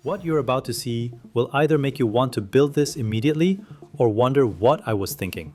What you're about to see will either make you want to build this immediately or wonder what I was thinking.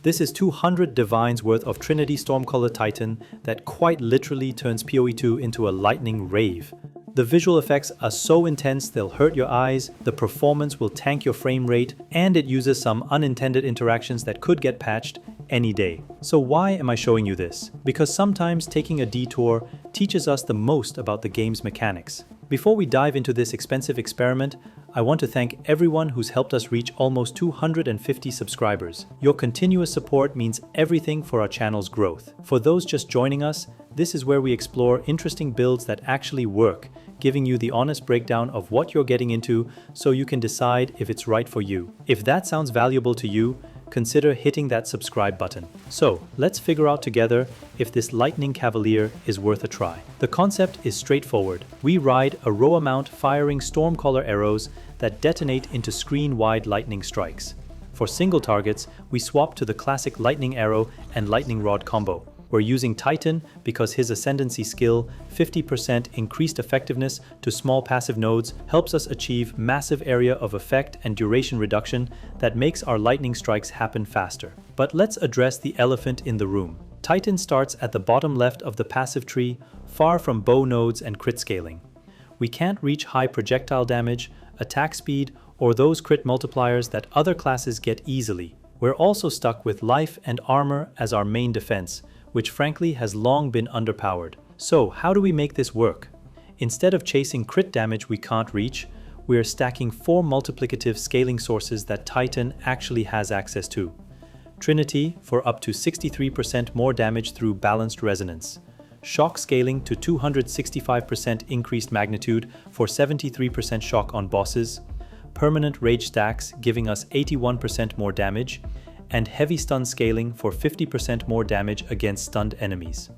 This is 200 divines worth of Trinity Stormcaller Titan that quite literally turns PoE 2 into a lightning rave. The visual effects are so intense they'll hurt your eyes, the performance will tank your frame rate, and it uses some unintended interactions that could get patched any day. So why am I showing you this? Because sometimes taking a detour teaches us the most about the game's mechanics. Before we dive into this expensive experiment, I want to thank everyone who's helped us reach almost 250 subscribers. Your continuous support means everything for our channel's growth. For those just joining us, this is where we explore interesting builds that actually work, giving you the honest breakdown of what you're getting into so you can decide if it's right for you. If that sounds valuable to you, consider hitting that subscribe button. So, let's figure out together if this Lightning Cavalier is worth a try. The concept is straightforward. We ride a Rhoa mount firing Stormcaller arrows that detonate into screen-wide lightning strikes. For single targets, we swap to the classic Lightning Arrow and Lightning Rod combo. We're using Titan because his Ascendancy skill, 50% increased effectiveness to small passive nodes, helps us achieve massive area of effect and duration reduction that makes our lightning strikes happen faster. But let's address the elephant in the room. Titan starts at the bottom left of the passive tree, far from bow nodes and crit scaling. We can't reach high projectile damage, attack speed, or those crit multipliers that other classes get easily. We're also stuck with life and armor as our main defense, which frankly has long been underpowered. So how do we make this work? Instead of chasing crit damage we can't reach, we are stacking 4 multiplicative scaling sources that Titan actually has access to. Trinity for up to 63% more damage through balanced resonance. Shock scaling to 265% increased magnitude for 73% shock on bosses. Permanent rage stacks giving us 81% more damage, and heavy stun scaling for 50% more damage against stunned enemies.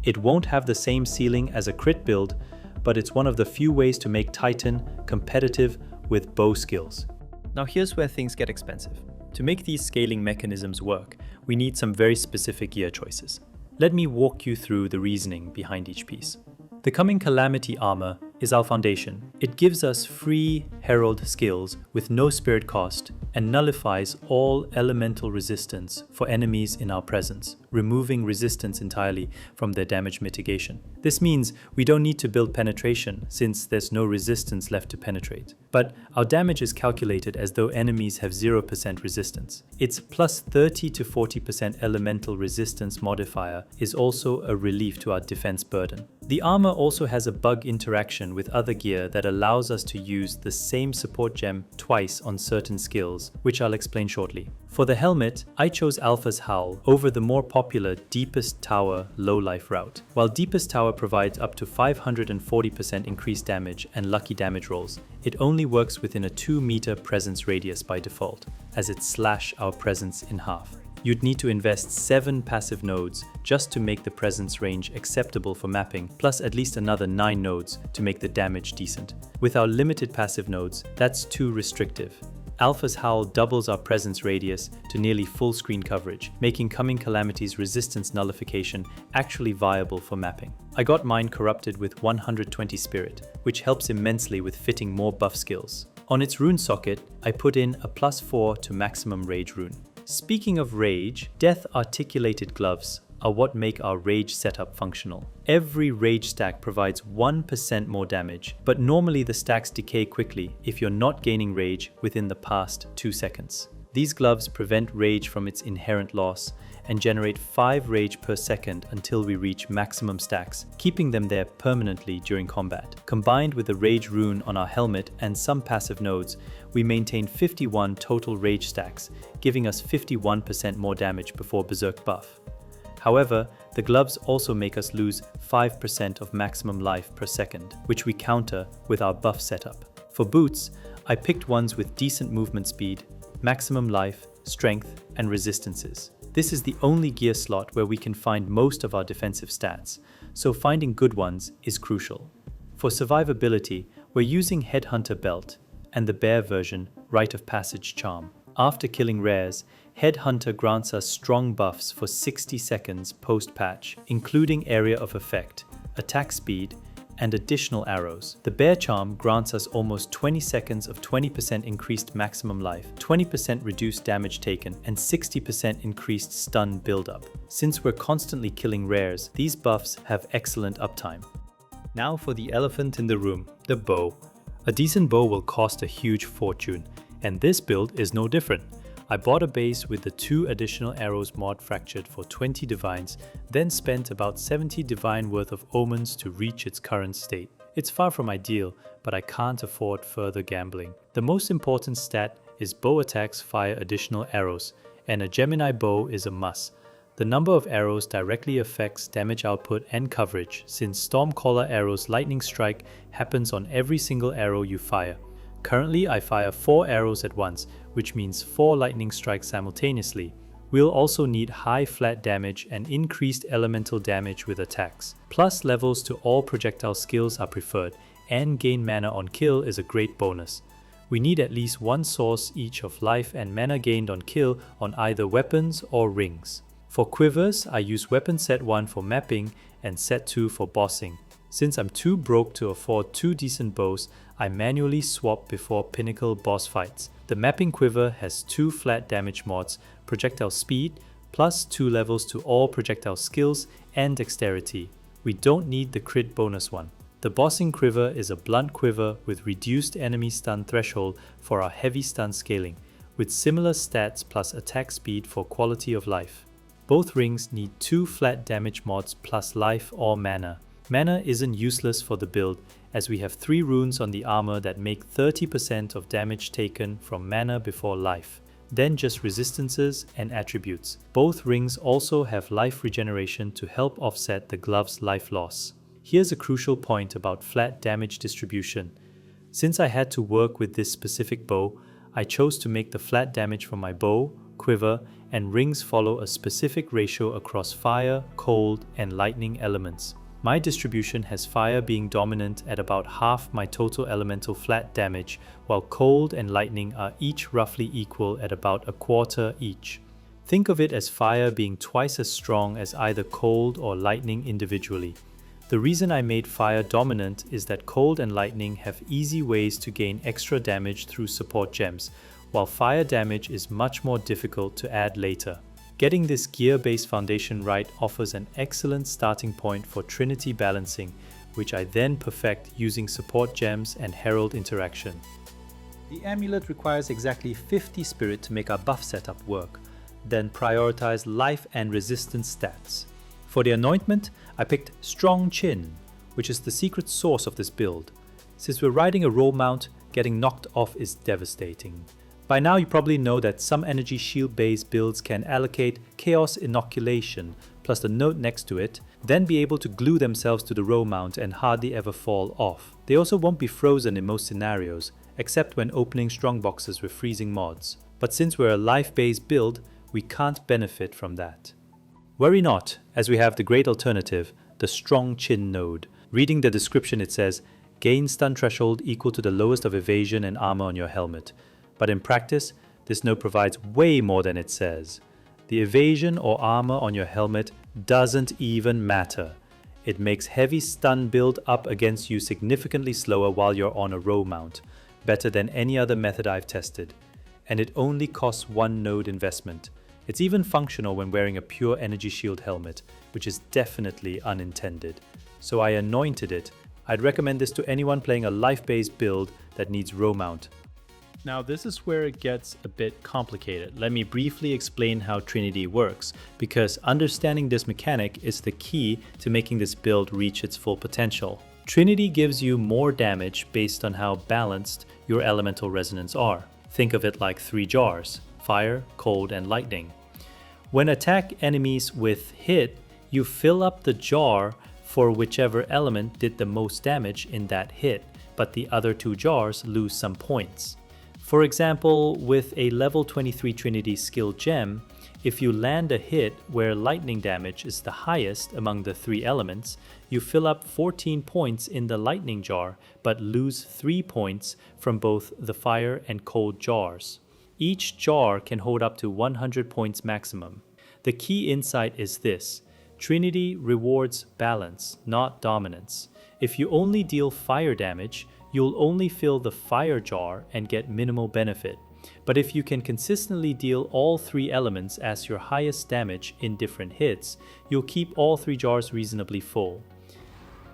It won't have the same ceiling as a crit build, but it's one of the few ways to make Titan competitive with bow skills. Now here's where things get expensive. To make these scaling mechanisms work, we need some very specific gear choices. Let me walk you through the reasoning behind each piece. The coming Calamity armor is our foundation. It gives us free Herald skills with no spirit cost and nullifies all elemental resistance for enemies in our presence, removing resistance entirely from their damage mitigation. This means we don't need to build penetration since there's no resistance left to penetrate. But our damage is calculated as though enemies have 0% resistance. Its plus 30 to 40% elemental resistance modifier is also a relief to our defense burden. The armor also has a bug interaction with other gear that allows us to use the same support gem twice on certain skills, which I'll explain shortly. For the helmet, I chose Alpha's Howl over the more popular Deepest Tower low-life route. While Deepest Tower provides up to 540% increased damage and lucky damage rolls, it only works within a 2-meter presence radius by default, as it slash our presence in half. You'd need to invest 7 passive nodes just to make the presence range acceptable for mapping, plus at least another 9 nodes to make the damage decent. With our limited passive nodes, that's too restrictive. Alpha's Howl doubles our presence radius to nearly full screen coverage, making Coming Calamity's resistance nullification actually viable for mapping. I got mine corrupted with 120 spirit, which helps immensely with fitting more buff skills. On its rune socket, I put in a +4 to maximum rage rune. Speaking of rage, Death Articulated Gloves are what make our rage setup functional. Every rage stack provides 1% more damage, but normally the stacks decay quickly if you're not gaining rage within the past 2 seconds. These gloves prevent rage from its inherent loss and generate 5 rage per second until we reach maximum stacks, keeping them there permanently during combat. Combined with the rage rune on our helmet and some passive nodes, we maintain 51 total rage stacks, giving us 51% more damage before Berserk buff. However, the gloves also make us lose 5% of maximum life per second, which we counter with our buff setup. For boots, I picked ones with decent movement speed, maximum life, strength, and resistances. This is the only gear slot where we can find most of our defensive stats, so finding good ones is crucial. For survivability, we're using Headhunter Belt and the bear version, Rite of Passage Charm. After killing rares, Headhunter grants us strong buffs for 60 seconds post-patch, including area of effect, attack speed, and additional arrows. The Bear Charm grants us almost 20 seconds of 20% increased maximum life, 20% reduced damage taken, and 60% increased stun buildup. Since we're constantly killing rares, these buffs have excellent uptime. Now for the elephant in the room, the bow. A decent bow will cost a huge fortune, and this build is no different. I bought a base with the 2 additional arrows mod fractured for 20 divines, then spent about 70 divine worth of omens to reach its current state. It's far from ideal, but I can't afford further gambling. The most important stat is bow attacks fire additional arrows, and a Gemini bow is a must. The number of arrows directly affects damage output and coverage, since Stormcaller arrows lightning strike happens on every single arrow you fire. Currently, I fire 4 arrows at once, which means 4 lightning strikes simultaneously. We'll also need high flat damage and increased elemental damage with attacks. Plus levels to all projectile skills are preferred, and gain mana on kill is a great bonus. We need at least 1 source each of life and mana gained on kill on either weapons or rings. For quivers, I use weapon set 1 for mapping and set 2 for bossing. Since I'm too broke to afford 2 decent bows, I manually swap before pinnacle boss fights. The mapping quiver has 2 flat damage mods, projectile speed, plus 2 levels to all projectile skills and dexterity. We don't need the crit bonus one. The bossing quiver is a blunt quiver with reduced enemy stun threshold for our heavy stun scaling, with similar stats plus attack speed for quality of life. Both rings need 2 flat damage mods plus life or mana. Mana isn't useless for the build, as we have 3 runes on the armor that make 30% of damage taken from mana before life, then just resistances and attributes. Both rings also have life regeneration to help offset the glove's life loss. Here's a crucial point about flat damage distribution. Since I had to work with this specific bow, I chose to make the flat damage from my bow, quiver, and rings follow a specific ratio across fire, cold, and lightning elements. My distribution has fire being dominant at about half my total elemental flat damage, while cold and lightning are each roughly equal at about a quarter each. Think of it as fire being twice as strong as either cold or lightning individually. The reason I made fire dominant is that cold and lightning have easy ways to gain extra damage through support gems, while fire damage is much more difficult to add later. Getting this gear-based foundation right offers an excellent starting point for Trinity balancing, which I then perfect using support gems and herald interaction. The amulet requires exactly 50 spirit to make our buff setup work, then prioritize life and resistance stats. For the anointment, I picked Strong Chin, which is the secret source of this build. Since we're riding a Rhoa mount, getting knocked off is devastating. By now you probably know that some energy shield based builds can allocate Chaos Inoculation plus the note next to it, then be able to glue themselves to the Rhoa mount and hardly ever fall off. They also won't be frozen in most scenarios, except when opening strong boxes with freezing mods. But since we're a life based build, we can't benefit from that. Worry not, as we have the great alternative, the Strong Chin node. Reading the description it says, gain stun threshold equal to the lowest of evasion and armor on your helmet. But in practice, this node provides way more than it says. The evasion or armor on your helmet doesn't even matter. It makes heavy stun build up against you significantly slower while you're on a Rhoa mount, better than any other method I've tested. And it only costs 1 node investment. It's even functional when wearing a pure energy shield helmet, which is definitely unintended. So I anointed it. I'd recommend this to anyone playing a life-based build that needs Rhoa mount. Now this is where it gets a bit complicated. Let me briefly explain how Trinity works, because understanding this mechanic is the key to making this build reach its full potential. Trinity gives you more damage based on how balanced your elemental resonance are. Think of it like 3 jars: fire, cold, and lightning. When attack enemies with hit, you fill up the jar for whichever element did the most damage in that hit, but the other 2 jars lose some points. For example, with a level 23 Trinity skill gem, if you land a hit where lightning damage is the highest among the 3 elements, you fill up 14 points in the lightning jar, but lose 3 points from both the fire and cold jars. Each jar can hold up to 100 points maximum. The key insight is this: Trinity rewards balance, not dominance. If you only deal fire damage, you'll only fill the fire jar and get minimal benefit. But if you can consistently deal all 3 elements as your highest damage in different hits, you'll keep all 3 jars reasonably full.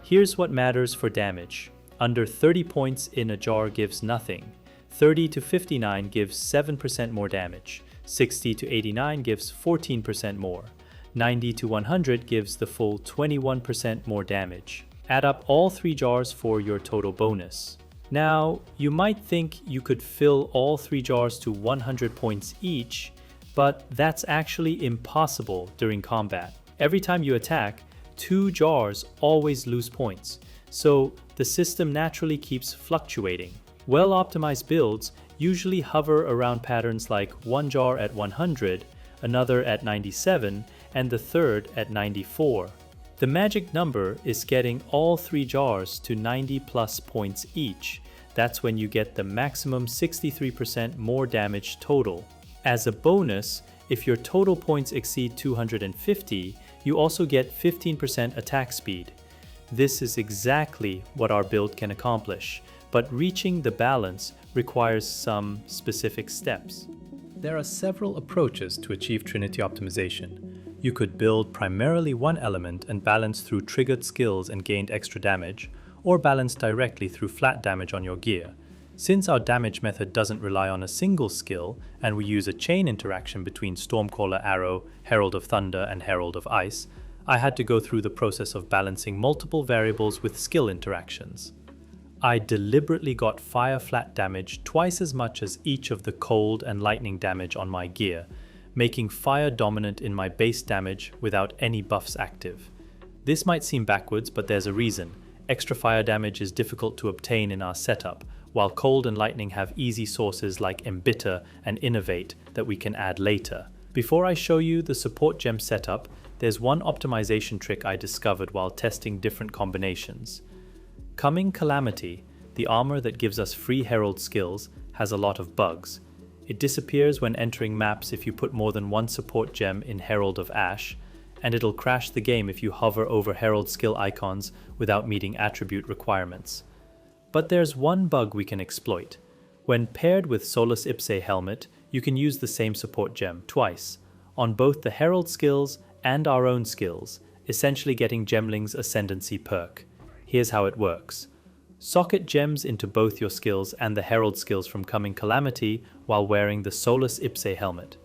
Here's what matters for damage. Under 30 points in a jar gives nothing. 30 to 59 gives 7% more damage. 60 to 89 gives 14% more. 90 to 100 gives the full 21% more damage. Add up all 3 jars for your total bonus. Now, you might think you could fill all 3 jars to 100 points each, but that's actually impossible during combat. Every time you attack, 2 jars always lose points, so the system naturally keeps fluctuating. Well-optimized builds usually hover around patterns like 1 jar at 100, another at 97, and the third at 94. The magic number is getting all 3 jars to 90 plus points each. That's when you get the maximum 63% more damage total. As a bonus, if your total points exceed 250, you also get 15% attack speed. This is exactly what our build can accomplish, but reaching the balance requires some specific steps. There are several approaches to achieve Trinity optimization. You could build primarily one element and balance through triggered skills and gained extra damage, or balance directly through flat damage on your gear. Since our damage method doesn't rely on a single skill, and we use a chain interaction between Stormcaller Arrow, Herald of Thunder, and Herald of Ice, I had to go through the process of balancing multiple variables with skill interactions. I deliberately got fire flat damage twice as much as each of the cold and lightning damage on my gear, making fire dominant in my base damage without any buffs active. This might seem backwards, but there's a reason. Extra fire damage is difficult to obtain in our setup, while cold and lightning have easy sources like Embitter and Innovate that we can add later. Before I show you the support gem setup, there's one optimization trick I discovered while testing different combinations. Coming Calamity, the armor that gives us free Herald skills, has a lot of bugs. It disappears when entering maps if you put more than one support gem in Herald of Ash, and it'll crash the game if you hover over Herald skill icons without meeting attribute requirements. But there's one bug we can exploit. When paired with Solus Ipse helmet, you can use the same support gem twice, on both the Herald skills and our own skills, essentially getting Gemling's Ascendancy perk. Here's how it works. Socket gems into both your skills and the Herald skills from Coming Calamity while wearing the Solus Ipse helmet.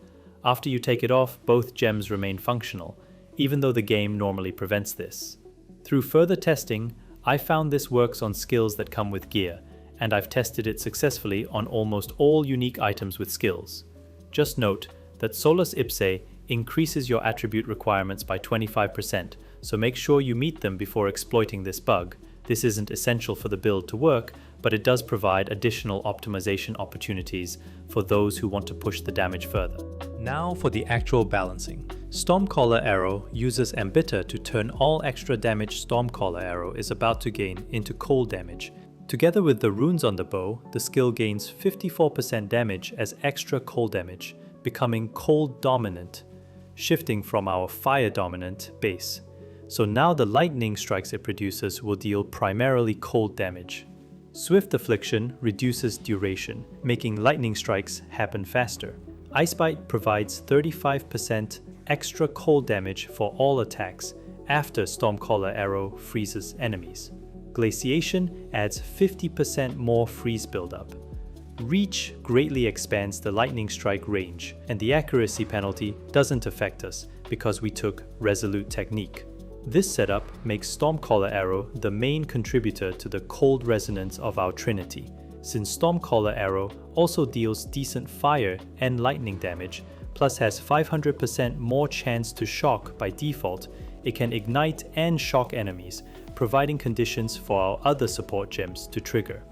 After you take it off, both gems remain functional, even though the game normally prevents this. Through further testing, I found this works on skills that come with gear, and I've tested it successfully on almost all unique items with skills. Just note that Solus Ipse increases your attribute requirements by 25%, so make sure you meet them before exploiting this bug. This isn't essential for the build to work, but it does provide additional optimization opportunities for those who want to push the damage further. Now for the actual balancing. Stormcaller Arrow uses Embitter to turn all extra damage Stormcaller Arrow is about to gain into cold damage. Together with the runes on the bow, the skill gains 54% damage as extra cold damage, becoming cold dominant, shifting from our fire dominant base. So now the lightning strikes it produces will deal primarily cold damage. Swift Affliction reduces duration, making lightning strikes happen faster. Icebite provides 35% extra cold damage for all attacks after Stormcaller Arrow freezes enemies. Glaciation adds 50% more freeze buildup. Reach greatly expands the lightning strike range, and the accuracy penalty doesn't affect us because we took Resolute Technique. This setup makes Stormcaller Arrow the main contributor to the cold resonance of our Trinity. Since Stormcaller Arrow also deals decent fire and lightning damage, plus has 500% more chance to shock by default, it can ignite and shock enemies, providing conditions for our other support gems to trigger.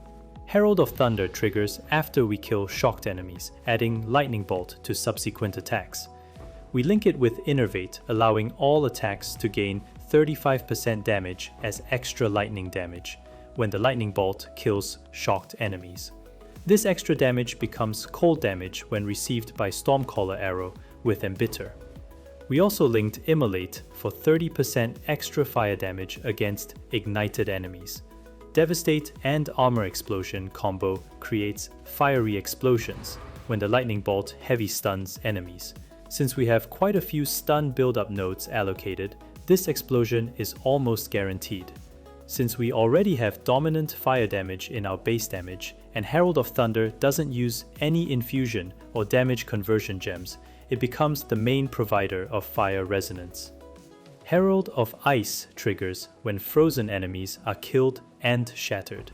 Herald of Thunder triggers after we kill shocked enemies, adding Lightning Bolt to subsequent attacks. We link it with Innervate, allowing all attacks to gain 35% damage as extra lightning damage when the Lightning Bolt kills shocked enemies. This extra damage becomes cold damage when received by Stormcaller Arrow with Embitter. We also linked Immolate for 30% extra fire damage against ignited enemies. Devastate and Armor Explosion combo creates fiery explosions when the lightning bolt heavy stuns enemies. Since we have quite a few stun build-up nodes allocated, this explosion is almost guaranteed. Since we already have dominant fire damage in our base damage, and Herald of Thunder doesn't use any infusion or damage conversion gems, it becomes the main provider of fire resonance. Herald of Ice triggers when frozen enemies are killed and shattered.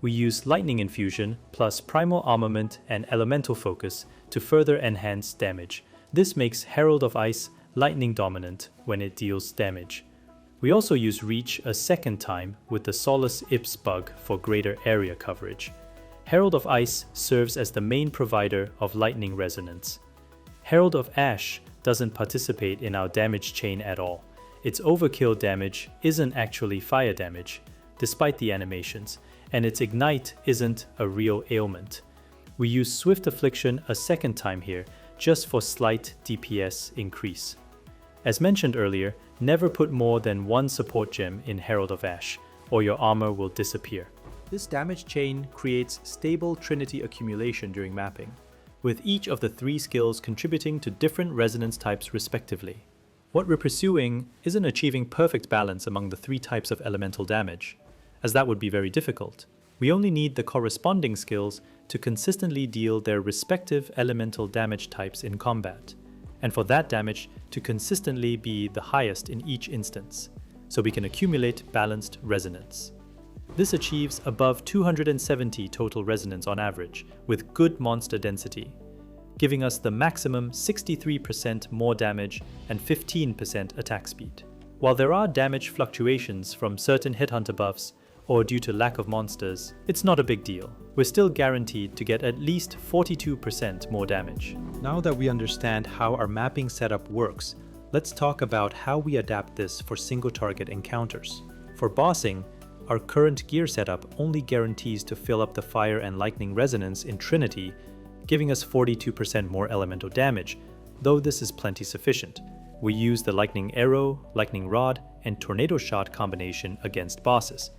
We use Lightning Infusion plus Primal Armament and Elemental Focus to further enhance damage. This makes Herald of Ice lightning dominant when it deals damage. We also use Reach a second time with the Solace Ips bug for greater area coverage. Herald of Ice serves as the main provider of lightning resonance. Herald of Ash doesn't participate in our damage chain at all. Its overkill damage isn't actually fire damage, despite the animations, and its ignite isn't a real ailment. We use Swift Affliction a second time here, just for slight DPS increase. As mentioned earlier, never put more than one support gem in Herald of Ash, or your armor will disappear. This damage chain creates stable Trinity accumulation during mapping, with each of the 3 skills contributing to different resonance types respectively. What we're pursuing isn't achieving perfect balance among the 3 types of elemental damage, as that would be very difficult. We only need the corresponding skills to consistently deal their respective elemental damage types in combat, and for that damage to consistently be the highest in each instance, so we can accumulate balanced resonance. This achieves above 270 total resonance on average, with good monster density, giving us the maximum 63% more damage and 15% attack speed. While there are damage fluctuations from certain Headhunter buffs, or due to lack of monsters, it's not a big deal. We're still guaranteed to get at least 42% more damage. Now that we understand how our mapping setup works, let's talk about how we adapt this for single target encounters. For bossing, our current gear setup only guarantees to fill up the fire and lightning resonance in Trinity, giving us 42% more elemental damage, though this is plenty sufficient. We use the Lightning Arrow, Lightning Rod, and Tornado Shot combination against bosses.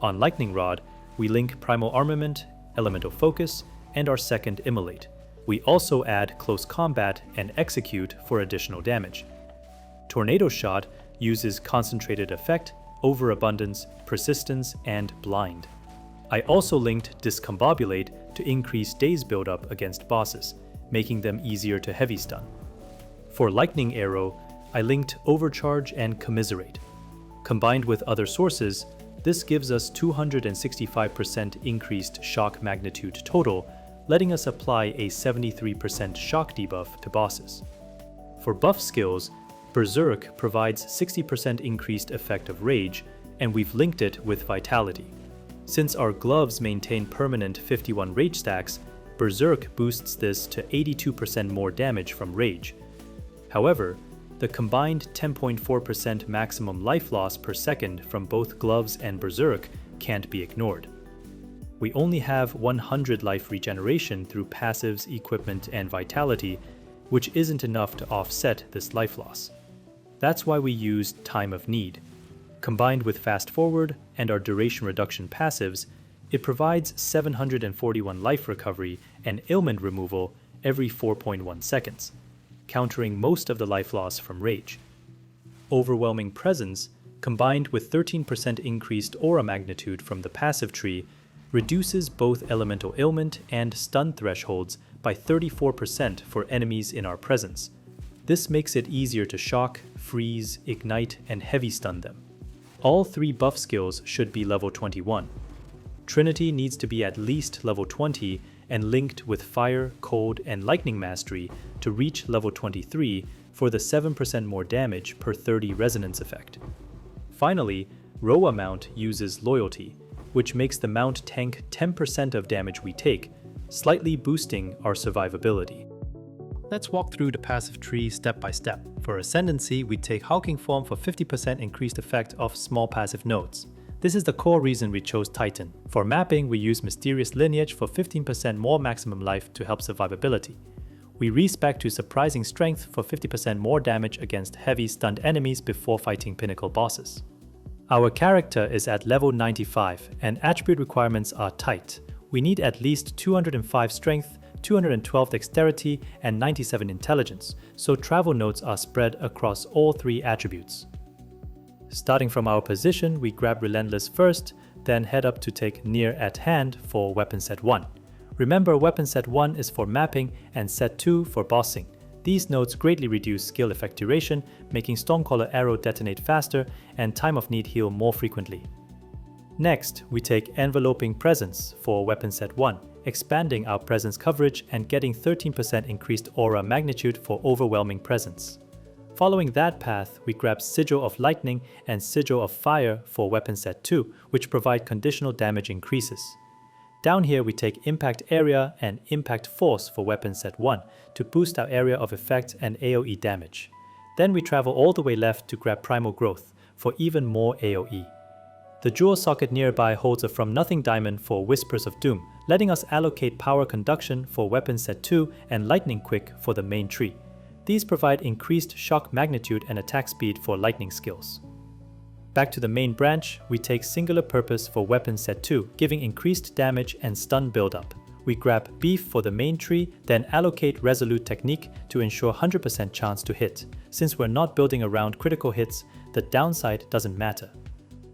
On Lightning Rod, we link Primal Armament, Elemental Focus, and our second Immolate. We also add Close Combat and Execute for additional damage. Tornado Shot uses Concentrated Effect, Overabundance, Persistence, and Blind. I also linked Discombobulate to increase daze buildup against bosses, making them easier to heavy stun. For Lightning Arrow, I linked Overcharge and Commiserate. Combined with other sources, this gives us 265% increased shock magnitude total, letting us apply a 73% shock debuff to bosses. For buff skills, Berserk provides 60% increased effect of Rage, and we've linked it with Vitality. Since our gloves maintain permanent 51 Rage stacks, Berserk boosts this to 82% more damage from Rage. However, the combined 10.4% maximum life loss per second from both Gloves and Berserk can't be ignored. We only have 100 life regeneration through passives, equipment, and vitality, which isn't enough to offset this life loss. That's why we used Time of Need. Combined with Fast Forward and our duration reduction passives, it provides 741 life recovery and ailment removal every 4.1 seconds. Countering most of the life loss from Rage. Overwhelming Presence, combined with 13% increased aura magnitude from the passive tree, reduces both elemental ailment and stun thresholds by 34% for enemies in our presence. This makes it easier to shock, freeze, ignite, and heavy stun them. All 3 buff skills should be level 21. Trinity needs to be at least level 20 and linked with Fire, Cold, and Lightning Mastery to reach level 23 for the 7% more damage per 30 resonance effect. Finally, Rhoa mount uses Loyalty, which makes the mount tank 10% of damage we take, slightly boosting our survivability. Let's walk through the passive tree step by step. For Ascendancy, we take Hulking Form for 50% increased effect of small passive nodes. This is the core reason we chose Titan. For mapping, we use Mysterious Lineage for 15% more maximum life to help survivability. We respec to surprising strength for 50% more damage against heavy stunned enemies before fighting pinnacle bosses. Our character is at level 95 and attribute requirements are tight. We need at least 205 strength, 212 dexterity, and 97 intelligence, so travel nodes are spread across all 3 attributes. Starting from our position, we grab Relentless first, then head up to take Near at Hand for weapon set 1. Remember, weapon set 1 is for mapping and set 2 for bossing. These nodes greatly reduce skill effect duration, making Stormcaller Arrow detonate faster and time of need heal more frequently. Next, we take Enveloping Presence for weapon set 1, expanding our presence coverage and getting 13% increased aura magnitude for overwhelming presence. Following that path, we grab Sigil of Lightning and Sigil of Fire for weapon set 2, which provide conditional damage increases. Down here we take Impact Area and Impact Force for weapon set 1 to boost our area of effect and AoE damage. Then we travel all the way left to grab Primal Growth for even more AoE. The jewel socket nearby holds a From Nothing diamond for Whispers of Doom, letting us allocate Power Conduction for weapon set 2 and Lightning Quick for the main tree. These provide increased shock magnitude and attack speed for lightning skills. Back to the main branch, we take Singular Purpose for weapon set 2, giving increased damage and stun buildup. We grab Beef for the main tree, then allocate Resolute Technique to ensure 100% chance to hit. Since we're not building around critical hits, the downside doesn't matter.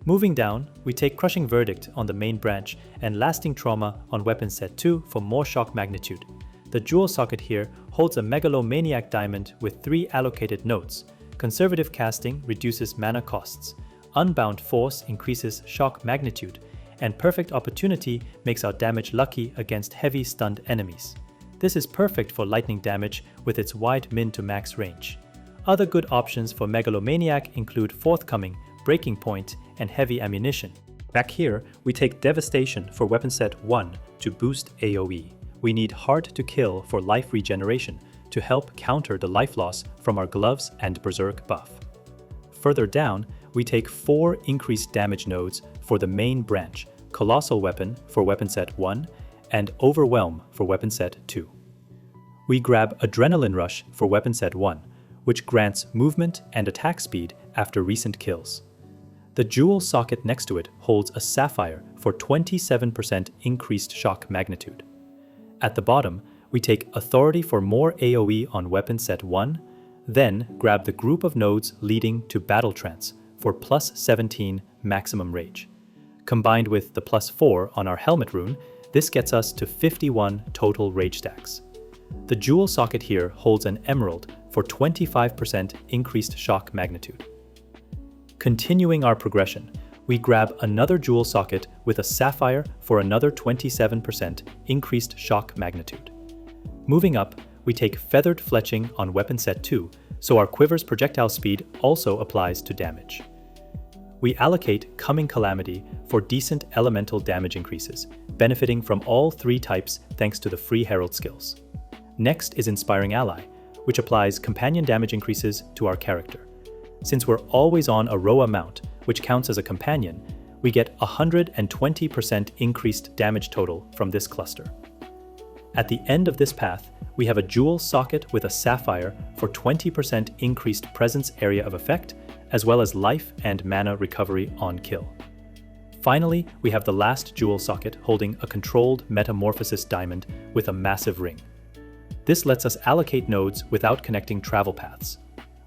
Moving down, we take Crushing Verdict on the main branch and Lasting Trauma on weapon set 2 for more shock magnitude. The jewel socket here holds a Megalomaniac diamond with 3 allocated nodes. Conservative casting reduces mana costs. Unbound Force increases shock magnitude, and Perfect Opportunity makes our damage lucky against heavy stunned enemies. This is perfect for lightning damage with its wide min to max range. Other good options for Megalomaniac include Forthcoming, Breaking Point, and Heavy Ammunition. Back here, we take Devastation for weapon set 1 to boost AoE. We need Hard to Kill for life regeneration to help counter the life loss from our Gloves and Berserk buff. Further down, we take 4 increased damage nodes for the main branch, Colossal Weapon for weapon set 1, and Overwhelm for weapon set 2. We grab Adrenaline Rush for weapon set 1, which grants movement and attack speed after recent kills. The jewel socket next to it holds a Sapphire for 27% increased shock magnitude. At the bottom, we take Authority for more AoE on weapon set 1, then grab the group of nodes leading to Battle Trance for plus 17 maximum rage. Combined with the plus 4 on our helmet rune, this gets us to 51 total rage stacks. The jewel socket here holds an Emerald for 25% increased shock magnitude. Continuing our progression, we grab another jewel socket with a Sapphire for another 27% increased shock magnitude. Moving up, we take Feathered Fletching on weapon set 2, so our quiver's projectile speed also applies to damage. We allocate Coming Calamity for decent elemental damage increases, benefiting from all 3 types thanks to the free Herald skills. Next is Inspiring Ally, which applies companion damage increases to our character. Since we're always on a Rhoa mount, which counts as a companion, we get 120% increased damage total from this cluster. At the end of this path, we have a jewel socket with a Sapphire for 20% increased presence area of effect, as well as life and mana recovery on kill. Finally, we have the last jewel socket holding a controlled Metamorphosis diamond with a massive ring. This lets us allocate nodes without connecting travel paths.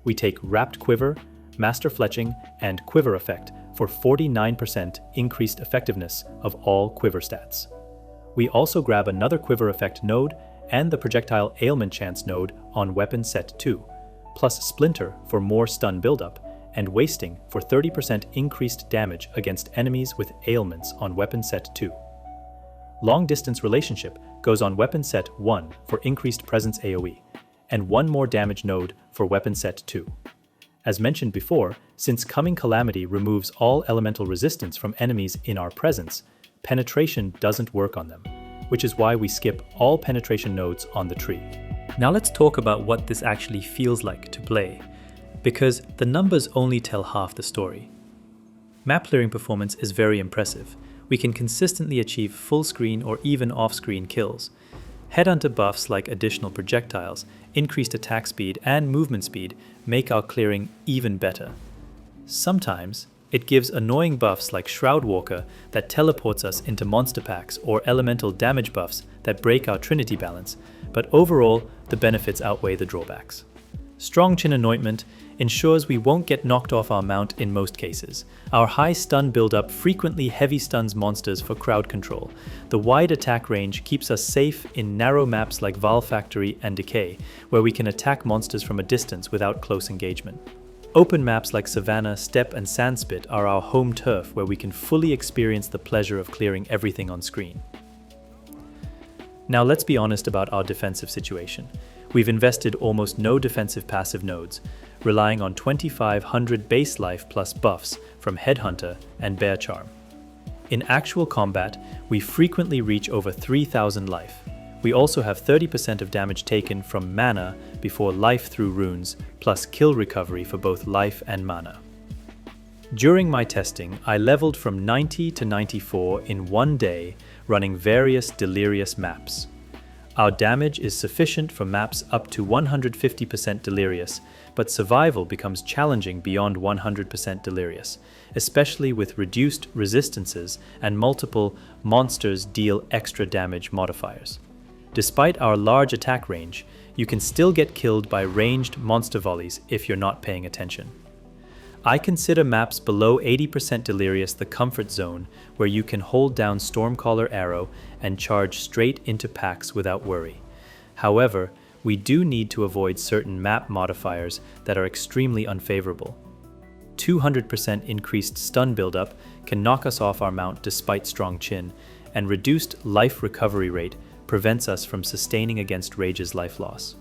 We take Wrapped Quiver, Master Fletching, and Quiver Effect for 49% increased effectiveness of all quiver stats. We also grab another Quiver Effect node and the Projectile Ailment Chance node on weapon set 2, plus Splinter for more stun buildup, and Wasting for 30% increased damage against enemies with ailments on weapon set 2. Long Distance Relationship goes on weapon set 1 for increased presence AoE, and 1 more damage node for weapon set 2. As mentioned before, since Coming Calamity removes all elemental resistance from enemies in our presence, penetration doesn't work on them, which is why we skip all penetration nodes on the tree. Now let's talk about what this actually feels like to play, because the numbers only tell half the story. Map clearing performance is very impressive. We can consistently achieve full screen or even off-screen kills. Headhunter buffs like additional projectiles, increased attack speed, and movement speed make our clearing even better. Sometimes, it gives annoying buffs like Shroud Walker that teleports us into monster packs or elemental damage buffs that break our Trinity balance, but overall, the benefits outweigh the drawbacks. Strong Chin Anointment ensures we won't get knocked off our mount in most cases. Our high stun buildup frequently heavy stuns monsters for crowd control. The wide attack range keeps us safe in narrow maps like Val Factory and Decay, where we can attack monsters from a distance without close engagement. Open maps like Savannah, Steppe, and Sandspit are our home turf where we can fully experience the pleasure of clearing everything on screen. Now let's be honest about our defensive situation. We've invested almost no defensive passive nodes, relying on 2500 base life plus buffs from Headhunter and Bear Charm. In actual combat, we frequently reach over 3000 life. We also have 30% of damage taken from mana before life through runes, plus kill recovery for both life and mana. During my testing, I leveled from 90 to 94 in one day, running various delirious maps. Our damage is sufficient for maps up to 150% delirious, but survival becomes challenging beyond 100% delirious, especially with reduced resistances and multiple monsters deal extra damage modifiers. Despite our large attack range, you can still get killed by ranged monster volleys if you're not paying attention. I consider maps below 80% delirious the comfort zone, where you can hold down Stormcaller Arrow and charge straight into packs without worry. However, we do need to avoid certain map modifiers that are extremely unfavorable. 200% increased stun buildup can knock us off our mount despite strong chin, and reduced life recovery rate prevents us from sustaining against Rage's life loss.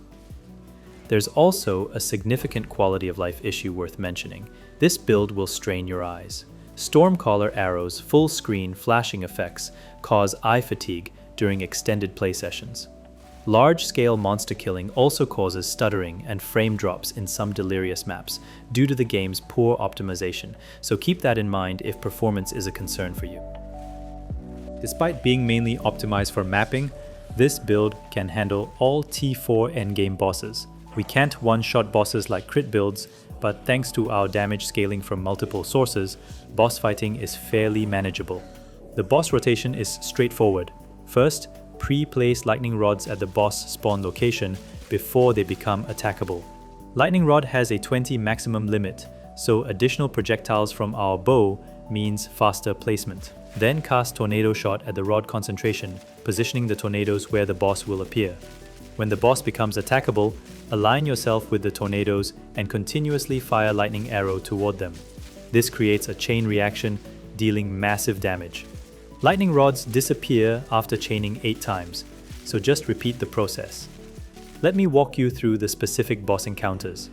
There's also a significant quality of life issue worth mentioning. This build will strain your eyes. Stormcaller Arrow's full screen flashing effects cause eye fatigue during extended play sessions. Large-scale monster killing also causes stuttering and frame drops in some delirious maps due to the game's poor optimization, so keep that in mind if performance is a concern for you. Despite being mainly optimized for mapping, this build can handle all T4 endgame bosses. We can't one-shot bosses like crit builds, but thanks to our damage scaling from multiple sources, boss fighting is fairly manageable. The boss rotation is straightforward. First, pre-place lightning rods at the boss spawn location before they become attackable. Lightning rod has a 20 maximum limit, so additional projectiles from our bow means faster placement. Then cast Tornado Shot at the rod concentration, positioning the tornadoes where the boss will appear. When the boss becomes attackable, align yourself with the tornadoes and continuously fire lightning arrow toward them. This creates a chain reaction, dealing massive damage. Lightning rods disappear after chaining 8 times, so just repeat the process. Let me walk you through the specific boss encounters.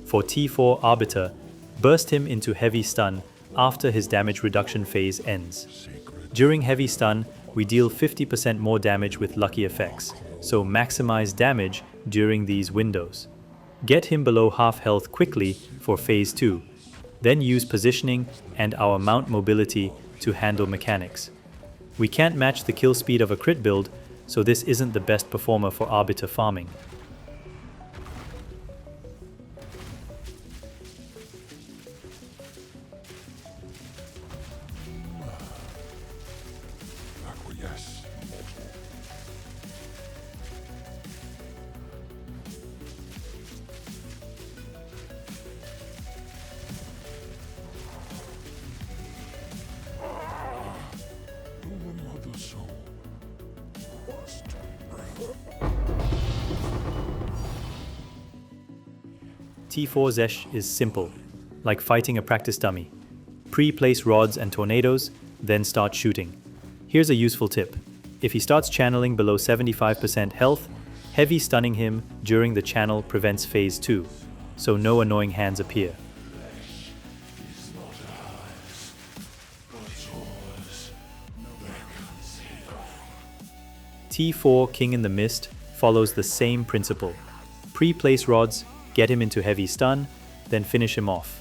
For T4 Arbiter, burst him into heavy stun after his damage reduction phase ends. During heavy stun, we deal 50% more damage with lucky effects, so maximize damage during these windows. Get him below half health quickly for phase 2, then use positioning and our mount mobility to handle mechanics. We can't match the kill speed of a crit build, so this isn't the best performer for Arbiter farming. T4 Zesh is simple, like fighting a practice dummy. Pre-place rods and tornadoes, then start shooting. Here's a useful tip. If he starts channeling below 75% health, heavy stunning him during the channel prevents phase 2, so no annoying hands appear. T4 King in the Mist follows the same principle. Pre-place rods, get him into heavy stun, then finish him off.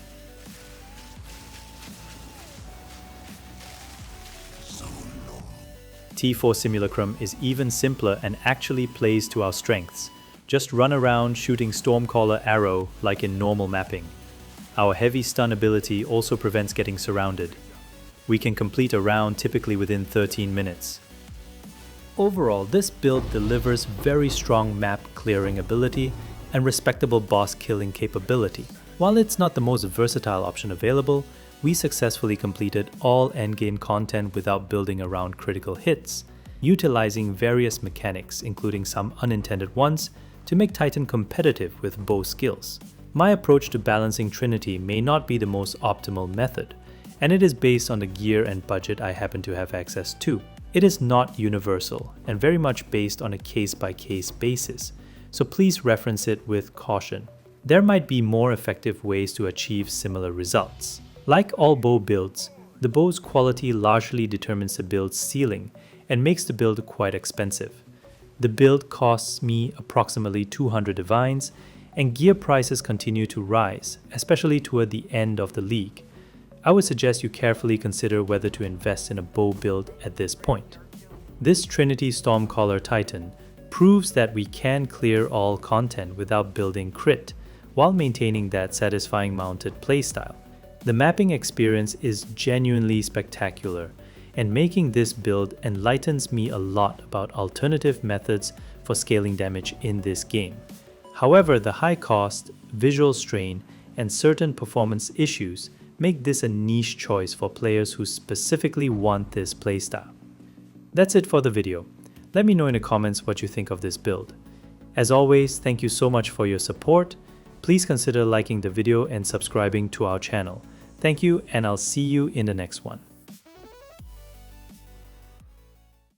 T4 Simulacrum is even simpler and actually plays to our strengths. Just run around shooting Stormcaller arrow like in normal mapping. Our heavy stun ability also prevents getting surrounded. We can complete a round typically within 13 minutes. Overall, this build delivers very strong map clearing ability and respectable boss killing capability. While it's not the most versatile option available, we successfully completed all endgame content without building around critical hits, utilizing various mechanics, including some unintended ones, to make Titan competitive with bow skills. My approach to balancing Trinity may not be the most optimal method, and it is based on the gear and budget I happen to have access to. It is not universal and very much based on a case-by-case basis, so please reference it with caution. There might be more effective ways to achieve similar results. Like all bow builds, the bow's quality largely determines the build's ceiling and makes the build quite expensive. The build costs me approximately 200 divines, and gear prices continue to rise, especially toward the end of the league. I would suggest you carefully consider whether to invest in a bow build at this point. This Trinity Stormcaller Titan proves that we can clear all content without building crit, while maintaining that satisfying mounted playstyle. The mapping experience is genuinely spectacular, and making this build enlightens me a lot about alternative methods for scaling damage in this game. However, the high cost, visual strain, and certain performance issues make this a niche choice for players who specifically want this playstyle. That's it for the video. Let me know in the comments what you think of this build. As always, thank you so much for your support. Please consider liking the video and subscribing to our channel. Thank you, and I'll see you in the next one.